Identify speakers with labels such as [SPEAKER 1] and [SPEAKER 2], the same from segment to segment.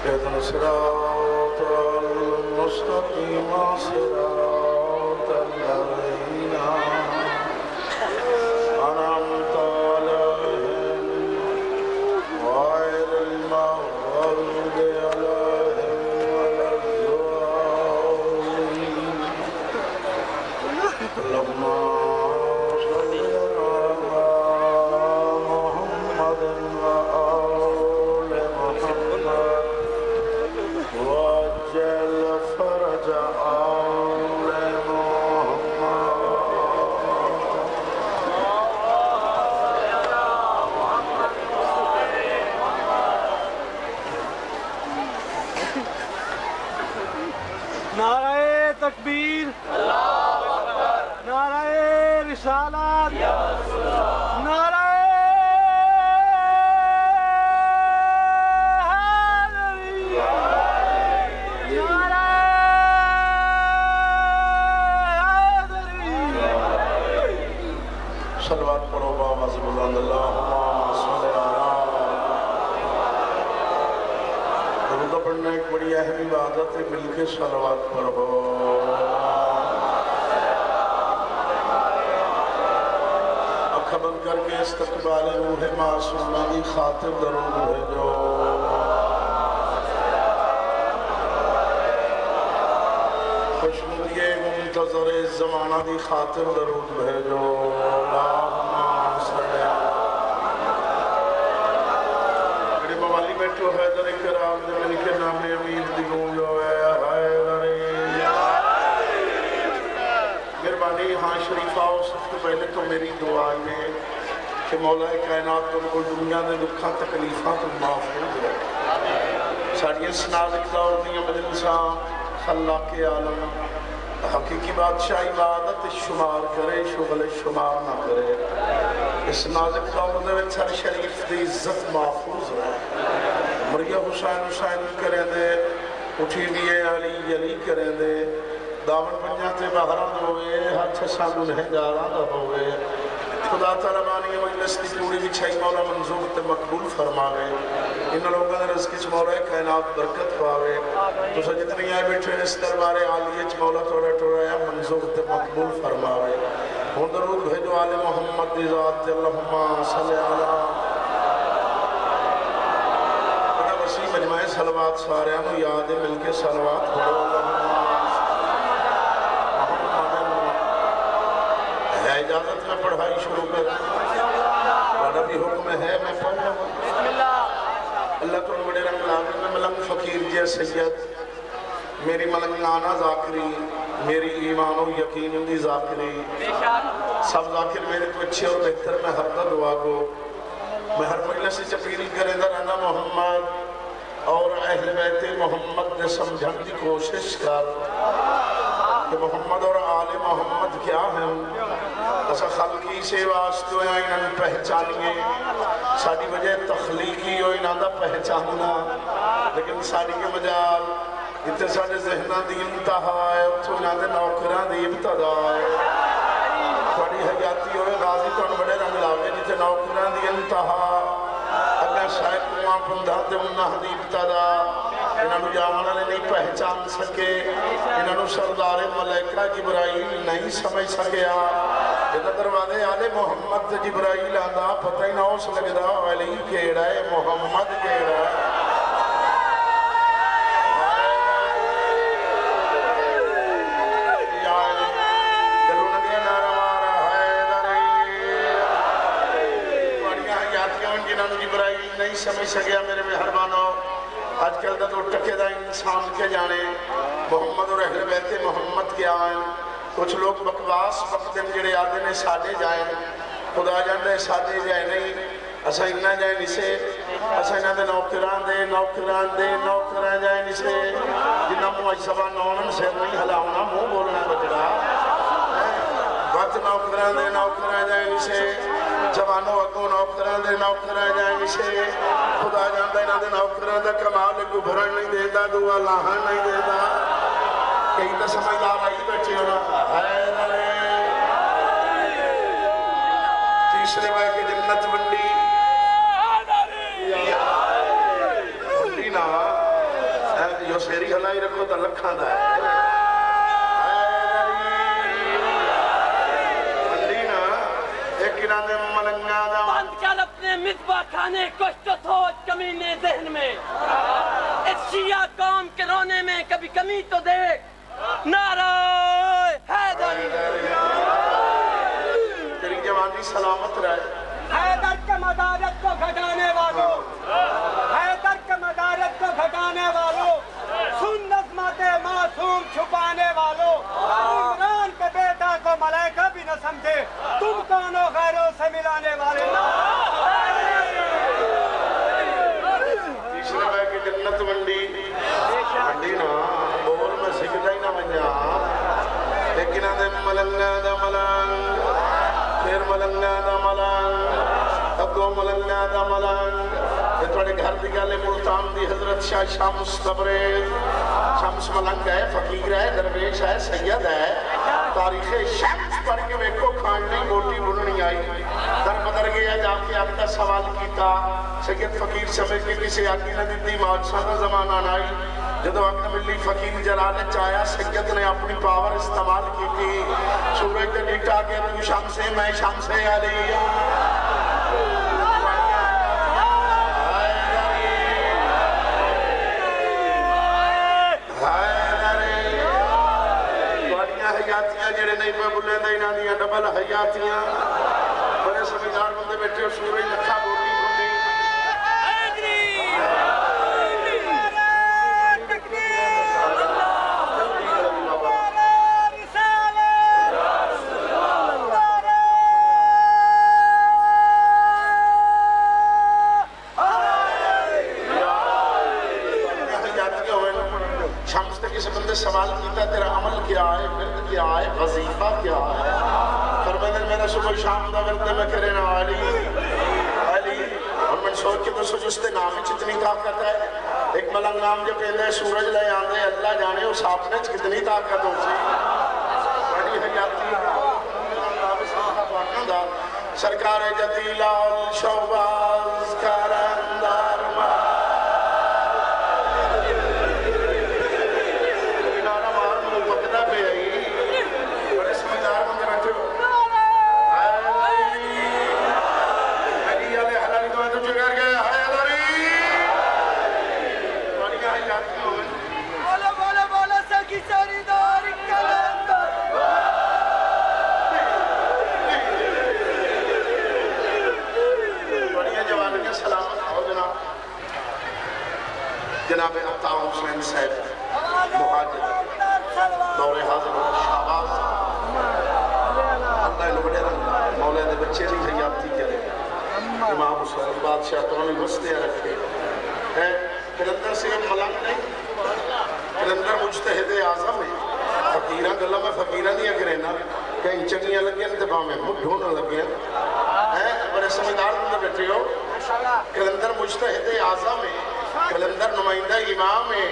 [SPEAKER 1] اهدنا الصراط المستقيم صراط الذين أنعمت عليهم غير المغضوب عليهم ولا الضالين اللهم صل على محمد وآل محمد وعجل فرج آل محمد
[SPEAKER 2] نعرہ تکبیر، نعرہ رسالت، نعرہ حیدری، نعرہ حیدری۔
[SPEAKER 1] صلوات پڑھو بآواز بلند اللہم صلی درود پڑھنا ایک بڑی اہم عبادت ہے، مل کے صلوات پڑھو۔ آنکھیں بند کر کے استقبال روح معصومہ کی خاطر درود بھیجو۔ خوشنودی منتظر زمانہ کی خاطر درود بھیجو۔ اللہم صلی میرے موالی بیٹھو حیدر کرام جمعن کے نام امید دیگوں جو ہے حیدری مہربانی ہاں شریف آؤ۔ سب سے پہلے تو میری دعا ہے کہ مولا کائنات کو دنیا دے دکھاں تکلیفاں تو محفوظ ہے۔ ساڑیاں سنازکتا اور دیا مجلساں خلاق عالم حقیقی بادشاہ عبادت شمار کرے، شغل شمار نہ کرے۔ اس نازک دور دے وچ ہر شریف دی عزت محفوظ ہے۔ مریا حسین حسین کریں دے، اٹھی دیئے علی علی کریں دے، دامن بنیاتے بہران ہوئے، ہر چھسا گنہ جاران ہوئے۔ خدا تعالیٰ بانی مجلس دی پوری بچھائی مولا منظور تے مقبول فرماوے۔ ان لوگوں نے رزق چ مولا کائنات برکت پاوے۔ تو سجدنی آئے بیٹھے اس دربار عالیہ چ مولا توڑا ٹوڑا منظور تے مقبول فرماوے۔ ہون درود بھیجو آل محمد دی ذات اللہم صلی اللہ بڑا وسیع مجمع صلوات سارے ہم یاد مل کے صلوات پڑھو۔ ہے اجازت میں پڑھائی شروع کر بڑا بھی حکم ہے میں پڑھ رہا ہوں۔ اللہ تو بڑے رنگ لاغر میں ملنگ فقیر جے سید میری ملنگ نانا ذاکری میری ایمان و یقین دی ذاکری سب ذاکر میرے تو اچھے اور بہتر میں ہر دا دعا کو میں ہر مجلس سے اپیل کرے دا رہنا محمد اور اہل بیت محمد نے سمجھن کی کوشش کر کہ محمد اور آل محمد کیا ہیں۔ ایسا خلقی سے واسطے ہوئے انہوں پہچانیے، ساری وجہ تخلیقی ہوئی انہوں دا پہچاننا، لیکن ساری کے مجال اتنے سارے ذہنہ دی انتہا ہے، اتنے انہوں دے نوکران دی ابتدا ہے۔ تھوڑی حیاتی ہوئے غازی تو بڑے رنگ لاغے جتے نوکران دی انتہا، اگر شاید کنوان پندھا دے انہوں دی ابتدا، انہوں جامعہ نے نہیں پہچان سکے، انہوں سردار ملائکہ جبرائیل نہیں سمجھ سکیا۔ جنہ دروازے آلے محمد جبرائیل آدھا پتہ ہی نہ ہو سلگدہ علی کیڑا ہے محمد کیڑا ہے۔ نہیں سمجھ سکیا میرے مہربانوں، آج کل دا تو ٹکے دا انسان کے جانے محمد اور اہل بیت محمد کے آئیں۔ کچھ لوگ بکواس وقت دن جڑے آدھے نے سادے جائیں، خدا جاندے سادے جائیں نہیں، اسا انہ جائیں نسے، اسا انہ دے نوکران جائیں نسے، جنہ معجزبہ نونن سے نہیں ہلاؤنا مو بولنا بچڑا۔ وقت نوکران جائیں نسے، جوانوں اگوں نوکران جائیں نسے، خدا جاندہ انہ دے نوکران دا کمال کو بھرن نہیں دیتا، دعا لاہن نہیں دیتا۔ کہیں تا سمجھدار آئی بیٹھے ہونا حیدرے تیسرے بھائی کی جنت منڈی
[SPEAKER 3] جذبہ کھانے کچھ تو سوچ کمینے ذہن میں، اس شیعہ قوم کے رونے میں کبھی کمی تو دیکھ، نعرہ حیدری۔
[SPEAKER 1] تیری جوانی سلامت رہے۔
[SPEAKER 2] حیدر کے مدارت کو گھٹانے والوں، حیدر کے مدارت کو گھٹانے والوں، سن نظمات معصوم چھپانے والوں، عمران کے بیٹا کو ملائکہ بھی نہ سمجھے، تم کون ہو غیروں سے ملانے والے؟
[SPEAKER 1] تیسرے بے کی جنت منڈی نا بول میں سکتا ہی نہ بنیا، لیکن آدھے ملنگا دا ملنگ، پھر ملنگا دا ملنگ، اگو ملنگا دا ملنگ۔ یہ توڑے گھر دی گالے ملتان دی حضرت شاہ شمس تبریز، شمس ملنگ ہے، فقیر ہے، درویش ہے، سید ہے۔ تاریخ شمس پڑھ کے ویکو کھانڈی موٹی بننی آئی، در بدر گیا جا کے اپنا سوال کیتا، سید فقیر سمجھ کے کسی آگی نہ دیتی بادشاہ کا زمانہ نائی۔ جدو اپنا ملی فقیر جلانے چاہیا، سید نے اپنی پاور استعمال کی تھی، سورج نے ڈیٹا کہ تو شمس میں شمس علی۔ حیاتیاں جڑے نہیں پہ بلے دے انہاں دیاں ڈبل حیاتیاں، بڑے سمجھدار بندے بیٹھے اور سورج لکھا بوٹی بھونی۔ شمس نے کسی بندے سوال کیتا تیرا عمل کیا ہے، ورد کیا ہے، وظیفہ کیا ہے؟ فرمایا میرا صبح شام دا ورد میں کرے نا علی علی، اور میں سوچ کے تو سوچ اس تے نام اتنی طاقت ہے۔ ایک ملنگ نام جو پہلے سورج لے آندے اللہ جانے اس آپنے کتنی طاقت ہو سی بڑی حیاتی سرکار جدیلہ الشوباز کرندر جناب عطا حسین صاحب مہاجر دور حاضر شہباز اللہ لبڑے رنگ مولا نے بچے نہیں حیاتی کرے امام حسین بادشاہ تمہیں بستے رکھے کلندر سے ملنگ نہیں کلندر مجتہد اعظم ہے فقیرہ گلہ میں فقیرہ دیا کرے نا کہیں چنگیاں لگیں انتباہ میں مڈھونا لگیں بڑے سمجھدار بندے بیٹھے ہو کلندر مجتہد اعظم ہے کلندر نمائندہ امام ہے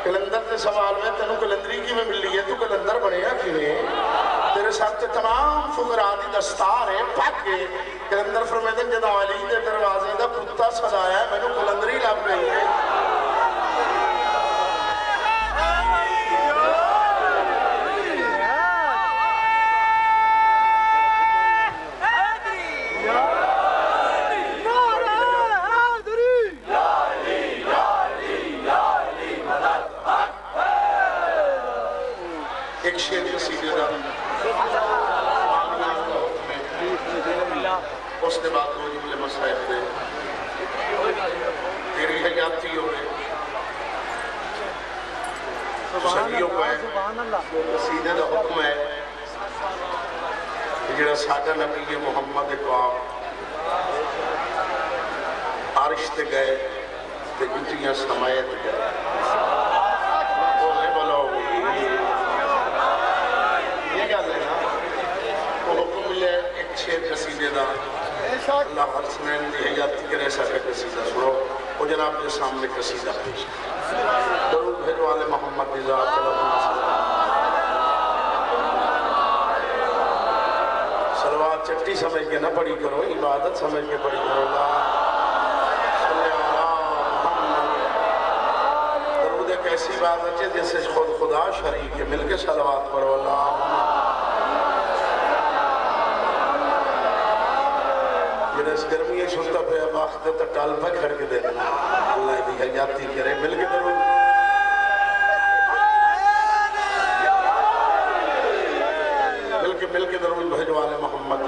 [SPEAKER 1] کلندر نے سوال میں تنو کلندری کی میں ملی ہے تو کلندر بنے ہیں کیویں تیرے ساتھ تمام فقرات دستار ہیں پاک ہے کلندر فرمیدن جدا علی دے دروازے دا کتا سزایا ہے میں نے کلندری لگ رہی ہے ایک شیر قصیدے دا اس نے بات ہو جملے مسائب دے تیری حیاتی ہوئے صحیحوں کو ہے قصیدے دا حکم ہے جڑا ساڈا نبی محمد کو آپ عرش تے گئے تے جتیاں سمایت گئے شیر قصیدے دا اللہ حسنین دی حیاتی کے ایسا کہ قصیدہ سنو وہ جناب کے سامنے قصیدہ پیش درود بھیجو آل محمد رضا صلوات چٹی سمجھ کے نہ پڑھی کرو عبادت سمجھ کے پڑھی کرو اللہ صلی اللہ محمد درود ایک ایسی بات ہے جیسے خود خدا شریک ہے مل کے صلوات پڑھو اللہ اس گرمی سنتا پہ باخت تا ٹال پہ کھڑ کے دینا اللہ بھی حیاتی کرے مل کے درود مل کے درود بھجوانے محمد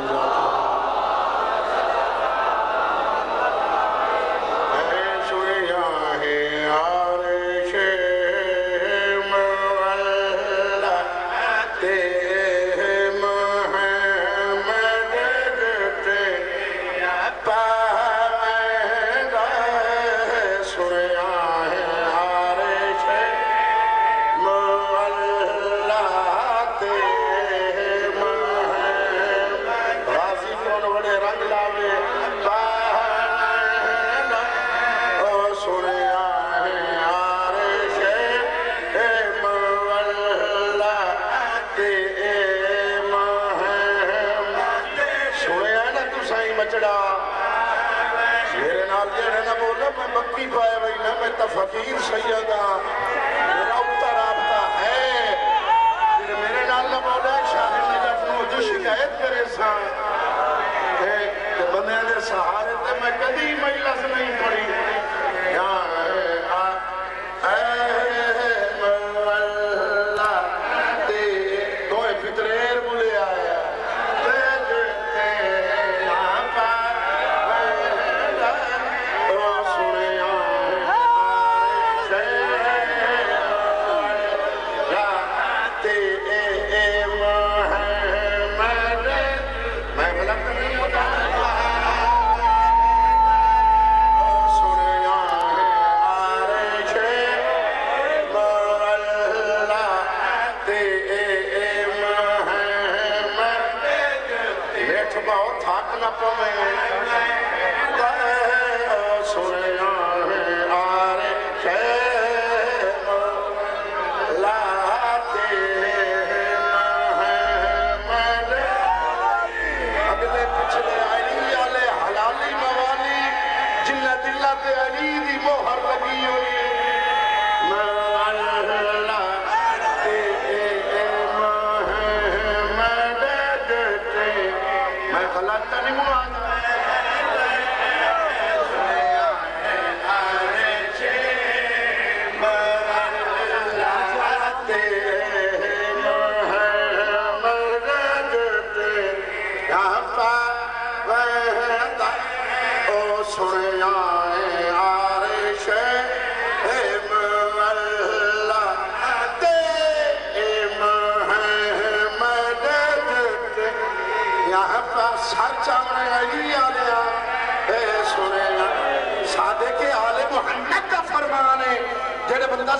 [SPEAKER 1] فقیر سیدہ میرا اتر آبتا ہے میرے نال نہ بولا شاہ نجف نو جو شکایت کرے سا کہ بندے دے سہارے تے میں کدی مجلس نہیں پڑی مولا تے دوئے فطریر بلے آیا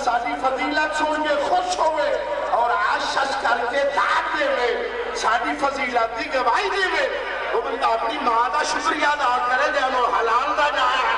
[SPEAKER 1] ساری فضیلت سن کے خوش ہوئے اور آشش کر کے داد دے میں ساری فضیلت دی گواہی دے میں وہ بندہ اپنی ماں دا شکریہ ادا کرے جانو حلال دا جائے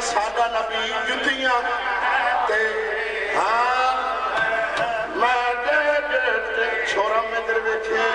[SPEAKER 1] سادہ نبی جتیاں تے ہاں میں دے چھوڑا میں در بیٹھے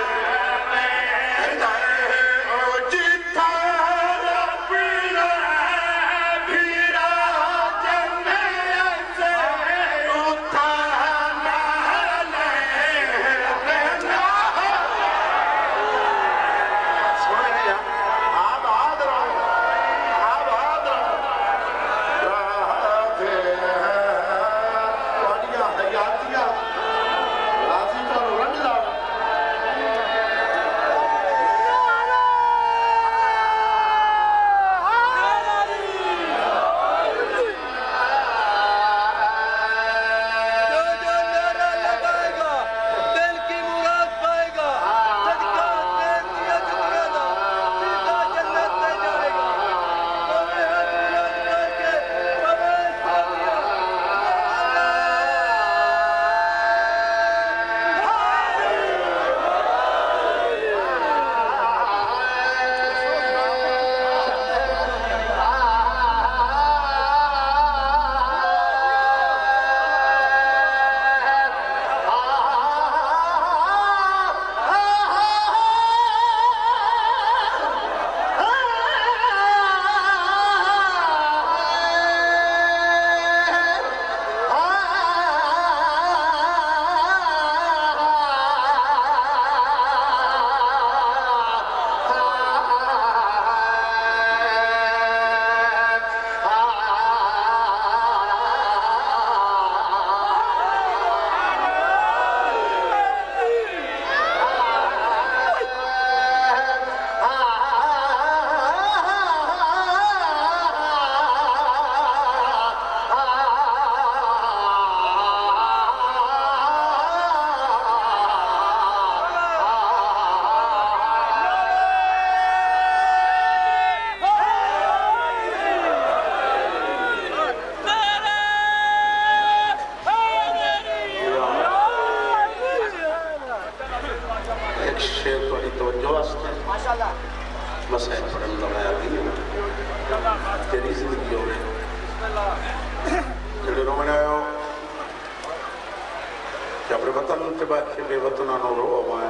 [SPEAKER 1] تے بیٹھ کے بے وطنہ نو رو میں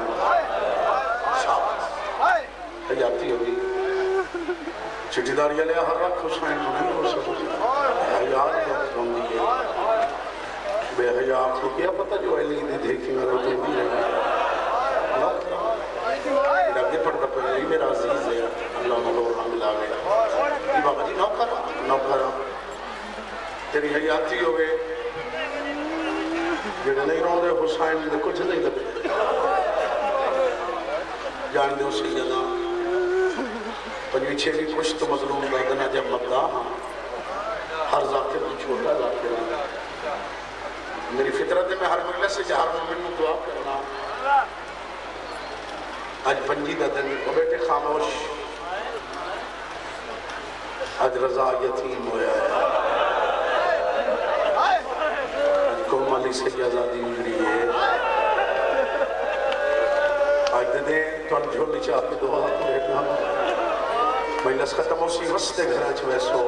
[SPEAKER 1] شاباش حیاتی ہوگی چٹی داری علیہ ہر رکھ حسین نہیں ہو سکتی حیات ہوندی ہے بے حیات کو کیا پتہ جو علی دی دیکھی میں روٹی بھی رہی میرا آگے پڑھتا پڑھا یہ میرا عزیز ہے اللہ نور حامل آگے یہ بابا جی نوکر تیری حیاتی ہوئے جڑے نہیں رہوں دے حسین دے کچھ نہیں لگے جان دے اسی جنا پنجوی چھوڑی کچھ تو مظلوم دادنا جب مداح ہر ذاکر کو چھوٹا ذاکر میری فطرت میں ہر مجلس سے جہر مومن میں دعا کرنا آج پنجی دادن او بیٹے خاموش آج رضا یتیم ہویا ہے آج قوم علی سے آزادی ملی ہے آج دے دیں تو ان جھولی چاہ کے دعا کرنا مجلس ختم ہو سی وستے گھر چوے سو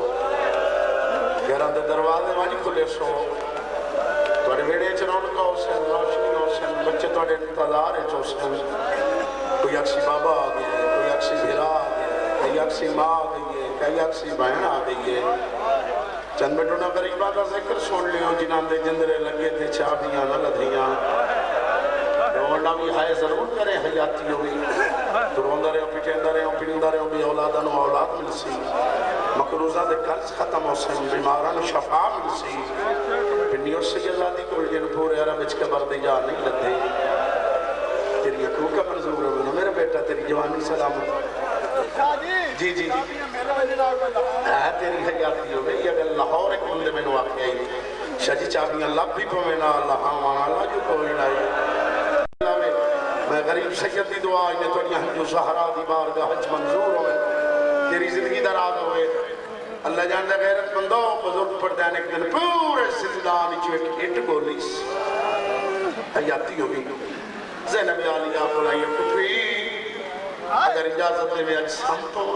[SPEAKER 1] گھران دے دروازے واجی کھلے سو توڑے ویڑے چنون کا حسین روشنی حسین بچے توڑے انتظار ہے حسین کوئی اکسی بابا آ گئی ہے کوئی اکسی بھیرا آ گئی ہے کوئی اکسی ماں آ گئی ہے کوئی اکسی بہن آ گئی ہے چند بیٹوں نے غریبہ کا ذکر سن لیو جنان دے جندرے لگے تھے چابیاں نہ لدھیاں روندہ بھی ہائے ضرور کریں حیاتی ہوئی تو روندہ رہے ہو پیٹیندہ رہے ہو پینندہ رہے ہو بھی اولادن و اولاد مل سی مقروضہ دے قرض ختم ہو سن بیماران شفا مل سی پنیوں سے جزادی کو جن پورے عرب اچھ کے بردی جا نہیں لدھے تیری اکرو کا منظور ہے میرا بیٹا تیری جوانی سلامت جی جی جی تیری حیاتی ہو گئی اگر لاہور ایک بندے میں نواقع آئی شجی چابیاں لب بھی پوینا اللہ ہمانا اللہ جو کوئی نائی میں غریب سید دی دعا آئی میں تو یہاں جو سہرہ دی بارگاہ حج منظور ہوئے تیری زندگی دراز ہوئے اللہ جان دے غیرت مندو بزرگ پر دینے کے دن پورے زندانی جو ایک اٹ گولیس حیاتی ہوگی زینب علیہ کو لائیے کفری اگر اجازت دے میں اج سامتوں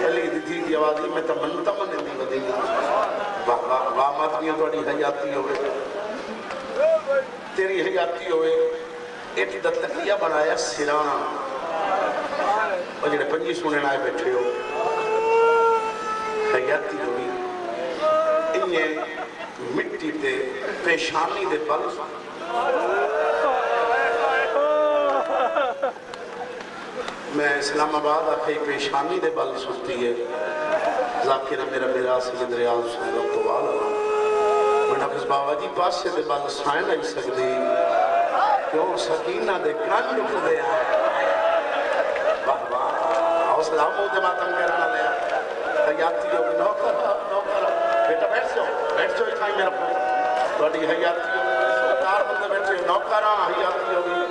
[SPEAKER 1] علی دی دی آوازی میں تمن دی ودی وامت بھی تو اڈی حیاتی ہوئے تیری حیاتی ہوئے ایک دتکیہ بنایا سرانا اور جنہیں پنجی سننے آئے بیٹھے ہو حیاتی ہوئی انہیں مٹی دے پیشانی دے بل میں اسلام آباد آکھے پیشانی دے بل سنتی ہے ذاکرہ میرا میرا سید ریاض سنگم تو والا میں نفس بابا جی پاس سے دے بل سائن نہیں سکتی کیوں سکینہ دے کان لکھ دے آئے واہ واہ حوصلہ موجہ ماتم کرنا لیا حیاتی ہوگی نوکر بیٹا بیٹھ جاؤ اتھائی میرا پوچھ توڑی حیاتی ہوگی سرکار بندے بیٹھے نوکران حیاتی ہوگی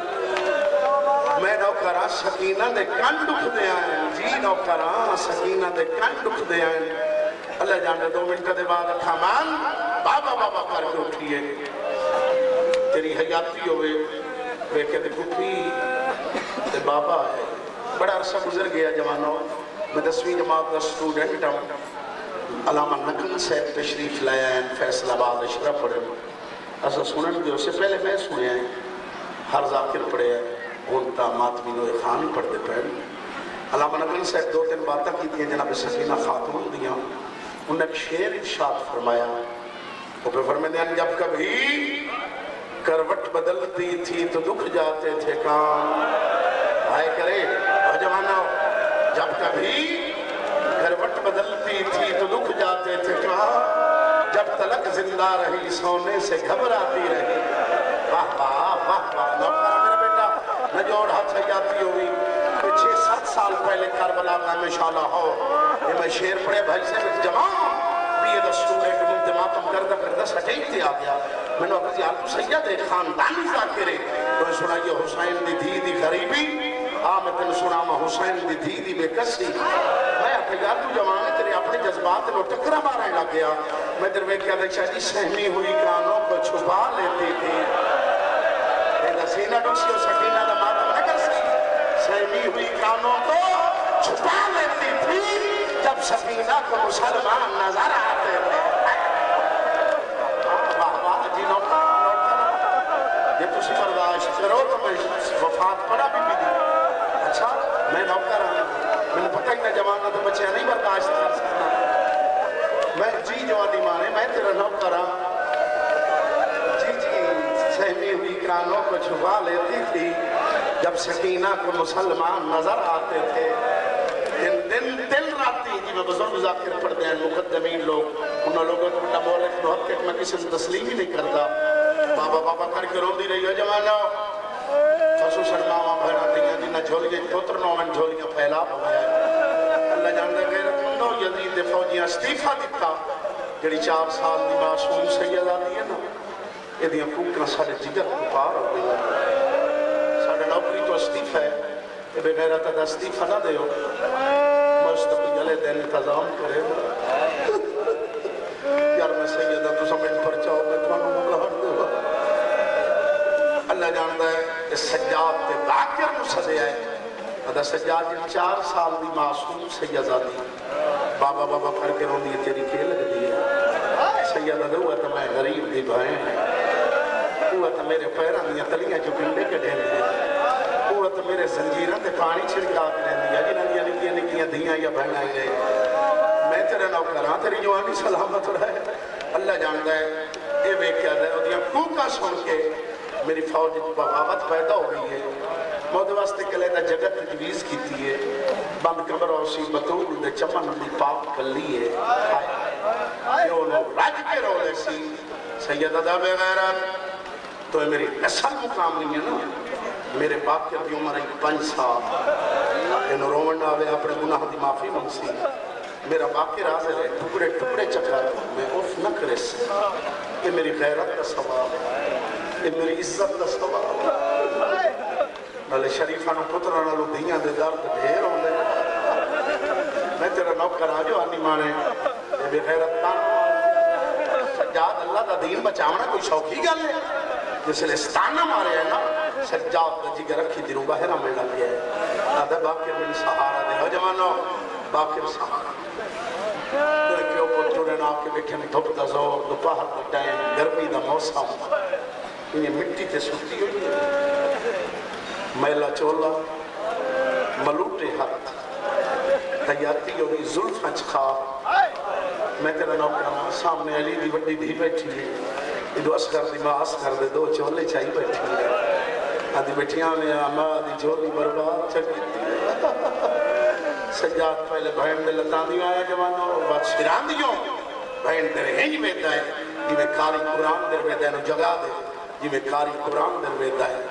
[SPEAKER 1] میں نوکران سکینہ دے کان لکھ دے آئے جی نوکران سکینہ دے کان لکھ دے آئے اللہ جانے 2 منٹ دے بعد رکھا مان بابا بابا کر کے اٹھئے تیری حیاتی ہوئے ویکے دے گھٹی دے بابا ہے بڑا عرصہ گزر گیا جوانوں میں 10ویں جماعت کا سٹوڈنٹ ہوں علامہ نقل سے تشریف لائے ہیں فیصل آباد اشرف پڑھے ایسا سنن جو سے پہلے میں سنے ہیں ہر ذاکر پڑھے ہیں اونتا ماتمی نوے خان پڑھ دے پہلے علامہ نقل سے 2-3 باتیں کی تھی جناب سکینہ خاتون دیا انہوں نے ایک شعر ارشاد فرمایا وہ پہ فرمایا جب کبھی کروٹ بدلتی تھی تو دکھ جاتے تھے کام آئے کرے جوانوں جب کبھی کروٹ بدلتی تھی تو دکھ جاتے تھے کام جب تلک زندہ رہی سونے سے گھبراتی رہی واہ واہ واہ واہ نوکرہ میرا بیٹا نجوڑ ہاتھ حیاتی ہوئی کہ 6-7 سال پہلے کربلا کا مشالہ ہو یہ میں شیر پڑے بھائی سے جوان بھی یہ دستور ہے کہ ملتے ماتم کردہ سٹیکتے آ گیا میں نے وقت یاد تو سید خاندانی ذاکرے تو سنا یہ حسین دی دھی دی غریبی میں تین سنا میں حسین دی دھی دی بے کسی میں اپنے یار تو جوان ہے تیرے اپنے جذبات لو ٹکرہ مارے لگ گیا میں در میں کیا دیکھا جی سہمی ہوئی کانوں کو چھپا لیتی تھی ایدہ سینہ ڈکسی و سکینہ دا ماتم نہ کر سکی سہمی ہوئی کانوں کو چھپا لیتی تھی جب سکینہ کو مسلمان نظر آتے تھے واہ واہ جی نوکر یہ تو وفات پڑا بی بی دی اچھا میں نوکر آنا میں پتہ ہی نہ جوانا تو بچے نہیں برداشت کر سکتا میں جی جوانی مانے میں تیرا نوکر آنا جی جی سہمی ہوئی کرانوں کو چھپا لیتی تھی جب سکینہ کو مسلمان نظر آتے تھے دن راتی جی میں بزرگ ذاکر پڑھتے ہیں مقدمین لوگ انہوں لوگوں کو بڑا مورخ محقق میں کسی سے تسلیم ہی نہیں کرتا بابا بابا کر کے رو دی رہی ہے جوانو خصوصاً ماما بھیڑا دیا جنہ جھولیاں پترنوں میں جھولیاں پھیلا ہویا ہے اللہ جاندے غیرت مندو یزید فوجیاں استعفیٰ دیتا جڑی 4 سال دی معصوم سیدہ دی ہے نا یہ دیاں کوکنا سارے جگر کو پار ہو گئی سارے نوکری تو استعفیٰ ہے یہ بے غیرت دا استعفیٰ نہ دے ہو مستقی گلے دے انتظام کرے یار میں سیدہ تو سمجھ پر چاہو میں تمہاروں مغلہر دے ہو اللہ جاندہ ہے اس سجاد تے باکر مسئلے آئے ادا سجاد جن 4 سال دی معصوم سیدہ دی بابا بابا کر کے رون دی تیری کھیل لگ دی ہے سیدہ دے ہوا تو میں غریب دی بھائیں ہوا تو میرے پیران دیا تلیاں جو کنڈے کے ڈھیل دی ہوا تو میرے زنجیران تے پانی چھڑکا کے رہن دیا جنہاں دیا نکیاں نکیاں دھیاں یا بہن آئی گئے میں تیرے نوکران تیری جوانی سلامت رہے اللہ جاندہ ہے اے بے کیا رہے اور دیا کوکا سن کے میری فوج بغاوت پیدا ہو گئی ہے مود واسطے کلے دا جگت تجویز کی تھی ہے بند کمر اور سی بطول دے چمن دی پاک کلی ہے جو انہوں راج کے رولے سی سیدہ دا بے غیرت تو میری نسل مقام نہیں ہے نا میرے باپ کے بھی عمر 5 سال انہوں رومن آوے اپنے گناہ دی معافی منسی میرا باقی حاضر ہے ٹکڑے ٹکڑے چکر میں اف نہ کرے سے یہ میری غیرت کا سوال ہے یہ میری عزت کا سوال ہے نالے شریفانو پترانہ لو دیاں دے درد ڈھیر ہوں دے میں تیرا نوکر آجو آنی مانے یہ بے غیرت تانا سجاد اللہ دا دین بچاونا کوئی شوقی گل ہے جسے لستانہ مارے ہیں نا سجاد دا جگر رکھی دیرو باہرہ میں لگیا ہے آدھا باقر میں سہارا دے ہو جوانو باقر سہارا دے کیوں پترے نا کے بکھن دھپ دا زور دوپہر دا ٹائم گرمی دا موسم یہ مٹی تے سوتی ہوئی ہے میلا چولا ملوٹے ہاتھ تیاتی ہوئی ظلفہ چخار میں تیرا نوکران سامنے علی دی وڈی دھی بیٹھی ہے ادھو اسکر دی ماں اسکر دے 2 چولے چاہی بیٹھی ہے آدھی بیٹھیاں میں آماں آدھی جھولی برباد چکی تھی سجاد پہلے بہن دے لتان دیوں آیا جوانو بات شیران دیوں بہن تیرے ہنج بیتا ہے جی میں کاری قرآن در بیتا ہے نو جگہ دے جی میں کاری قرآن در بیتا ہے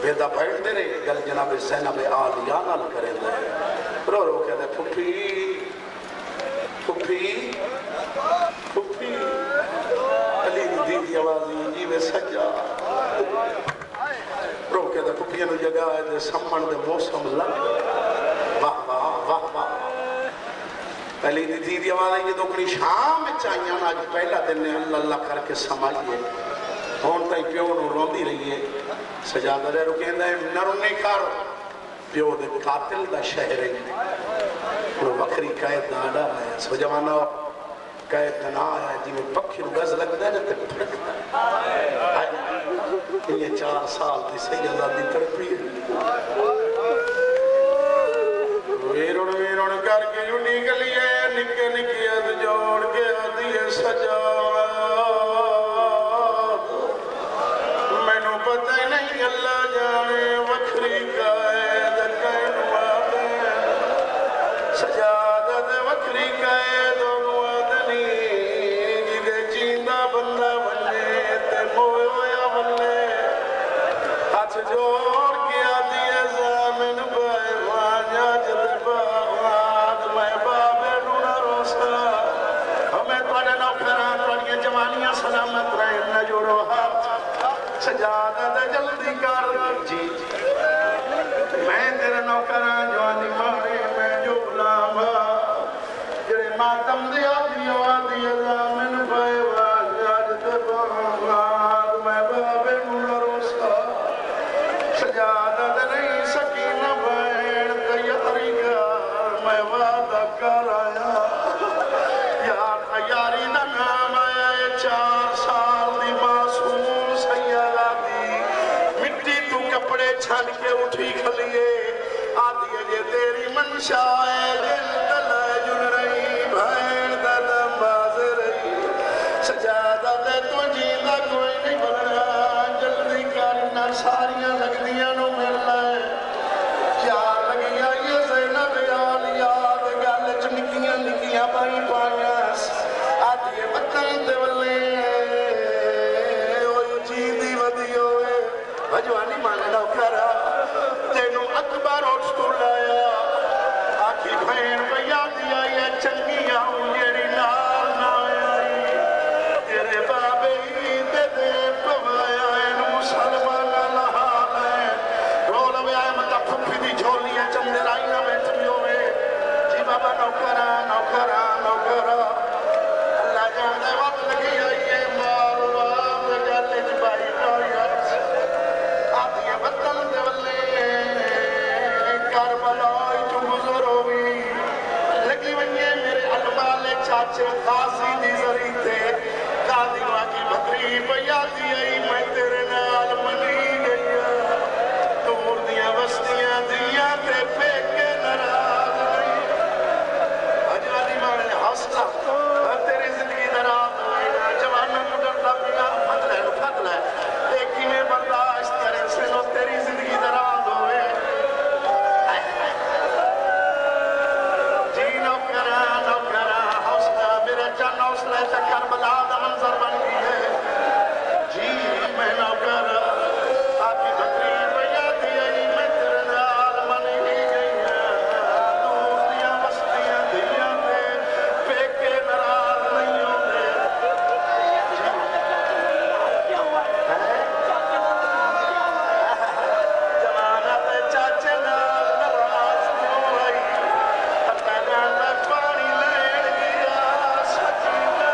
[SPEAKER 1] بیدا بہن دے رہے گل جناب زینب آلیانہ کرے دے رو رو کہتے پھپی پھپی پھپی علی دی دی آوازی جی میں سجا رو کہتے پھپیاں نو جگہ ہے دے سمن دے موسم لگ واہ واہ واہ واہ علی دی دی آوازی جی دوکڑی شام میں چاہیاں آج پہلا دن نے اللہ اللہ کر کے سمجھئے ہون تائی پیو نو روندی رہی ہے سجادہ رہے رو کہندہ ہے نرمی کر پیو دے قاتل دا شہر ہے وہ وکری قید دادا ہے سو جوانا قید دنا ہے جی میں پکھر گز لگ دے تے پھڑکتا ہے یہ 4 سال دی سیدہ دی تڑپی ہے ویرون کر کے یوں نکلیے نکے نکیت جوڑ کے آدھی سجا اللہ جانے وکھری قید قید وادن سجادت وکھری قید وادنی جدے جیندہ بندہ بنے تے موئے ہویا بنے ہاتھ جوڑ کیا دیئے زامن بائے وانیا جد باغات میں بابے نونا روسا ہمیں توڑے نوکران توڑیے جوانیاں سلامت رہے نہ جوڑو ہاتھ سجادت جلدی کر جی میں تیرے نوکران جوانی مارے میں جو غلامہ جڑے ماتم دیا دیو آدھی ازامن پائے واجد باغات میں بابے مولا روسا سجادت نہیں سکینہ بہن تیاری کر میں وعدہ کر آیا یار تیاری دا نام آیا 4 سال دی معصوم سیدہ دی مٹی تو کپڑے چھڑ کے شائے دل دلائے جن رہی بھین دلم باز رہی سجادہ دے تو جیندہ کوئی نہیں بننا جلدی کرنا ساریاں لگدیاں نو مل لائے کیا لگیا یہ زینب آلیات گل چنکیاں نکیاں پائی پانیاس آدھے وطن دے ولے اوہ چیندی ودی ہوئے بھجوانی مانے نو کرا تینو اکبر اٹھ تو لایا آکھی بھین بیا دیا یہ چنگیاں انجیری نال نہ آئی تیرے بابے ہی دے دے پوایا این مسلمان لحال ہے رول میں آئے مطا پھپی دی جھولی ہے چمدے رائی نہ بیٹھ بھی ہوئے جی بابا نوکرا نوکرا نوکرا اللہ جانے وقت لگی آئیے مارو آپ گلے جبائی نویت آدھیے وطن دے ولے کربلائی تو گزر ہوئی لگی ونیے میرے علمالے چاچے قاضی دی زری تھے قاضی واقعی بکری بیاتی آئی میں تیرے نال منی گئی دور دیا بستیاں دیا تے پھیکے نراز نہیں اجوالی مانے حوصلہ تیری زندگی دراز ہوئی جوانا مڈرتا پیا پھت لے ایک ہی میں برداشت کرے سے لو تیری زندگی دراز ہوئے جی نوکرا نوکرا حوصلہ میرے جان حوصلہ سے کربلا دا منظر بن گئی ہے جی میں نوکرا آکی بکری بیاتی آئی میں تیرے نال منی گئی ہے دور دیا بستیاں دیا تے پیکے نراز نہیں ہوتے جوانا تے چاچے نال نراز کیوں آئی پہنا تے پانی لین گیا سکینہ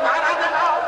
[SPEAKER 1] مارا دلاؤ